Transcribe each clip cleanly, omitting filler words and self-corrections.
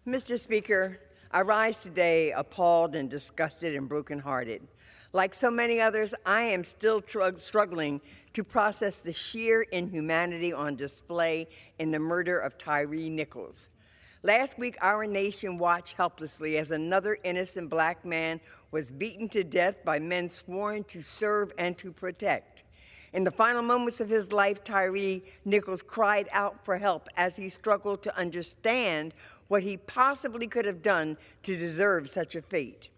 Mr. Speaker, I rise today appalled and disgusted and brokenhearted. Like so many others, I am still struggling to process the sheer inhumanity on display in the murder of Tyre Nichols. Last week, our nation watched helplessly as another innocent black man was beaten to death by men sworn to serve and to protect. In the final moments of his life, Tyre Nichols cried out for help as he struggled to understand what he possibly could have done to deserve such a fate.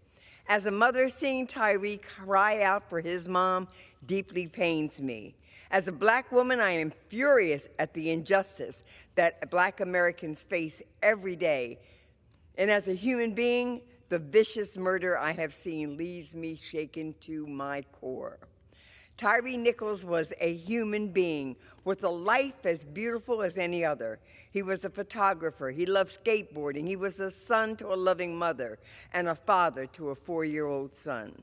As a mother, seeing Tyre cry out for his mom deeply pains me. As a black woman, I am furious at the injustice that black Americans face every day. And as a human being, the vicious murder I have seen leaves me shaken to my core. Tyre Nichols was a human being with a life as beautiful as any other. He was a photographer. He loved skateboarding. He was a son to a loving mother and a father to a 4-year-old son.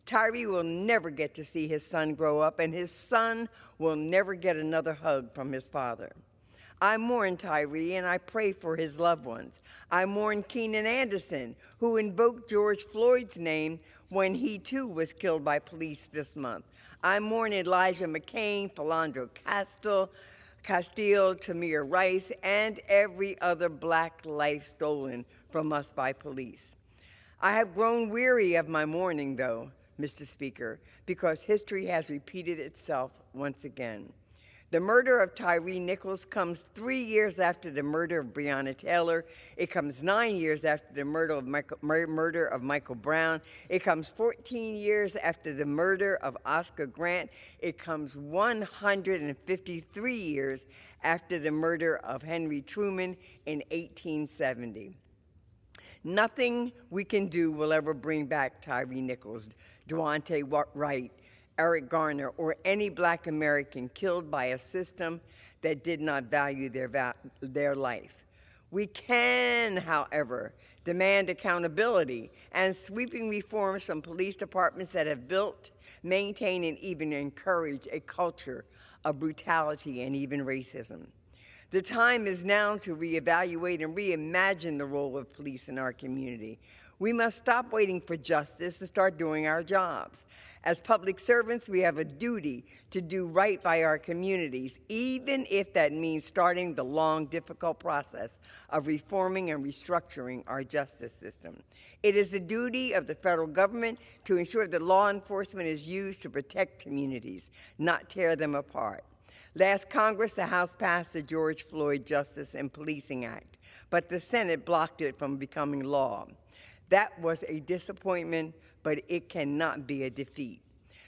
Tyre will never get to see his son grow up, and his son will never get another hug from his father. I mourn Tyre, and I pray for his loved ones. I mourn Keenan Anderson, who invoked George Floyd's name when he too was killed by police this month. I mourn Elijah McCain, Philando Castile, Tamir Rice, and every other black life stolen from us by police. I have grown weary of my mourning, though, Mr. Speaker, because history has repeated itself once again. The murder of Tyre Nichols comes 3 years after the murder of Breonna Taylor. It comes 9 years after the murder of Michael Brown. It comes 14 years after the murder of Oscar Grant. It comes 153 years after the murder of Henry Truman in 1870. Nothing we can do will ever bring back Tyre Nichols, Daunte Wright, Eric Garner, or any black American killed by a system that did not value their life. We can, however, demand accountability and sweeping reforms from police departments that have built, maintained, and even encouraged a culture of brutality and even racism. The time is now to reevaluate and reimagine the role of police in our community. We must stop waiting for justice and start doing our jobs. As public servants, we have a duty to do right by our communities, even if that means starting the long, difficult process of reforming and restructuring our justice system. It is the duty of the federal government to ensure that law enforcement is used to protect communities, not tear them apart. Last Congress, the House passed the George Floyd Justice and Policing Act, but the Senate blocked it from becoming law. That was a disappointment, but it cannot be a defeat.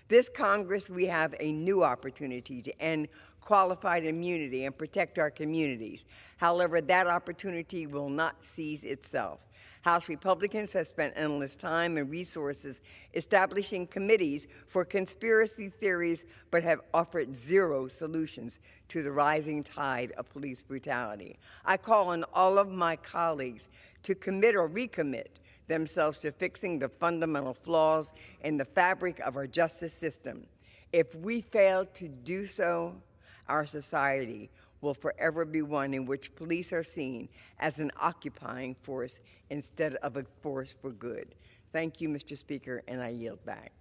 This Congress, we have a new opportunity to end qualified immunity and protect our communities. However, that opportunity will not seize itself. House Republicans have spent endless time and resources establishing committees for conspiracy theories, but have offered zero solutions to the rising tide of police brutality. I call on all of my colleagues to commit or recommit themselves to fixing the fundamental flaws in the fabric of our justice system. If we fail to do so, our society will forever be one in which police are seen as an occupying force instead of a force for good. Thank you, Mr. Speaker, and I yield back.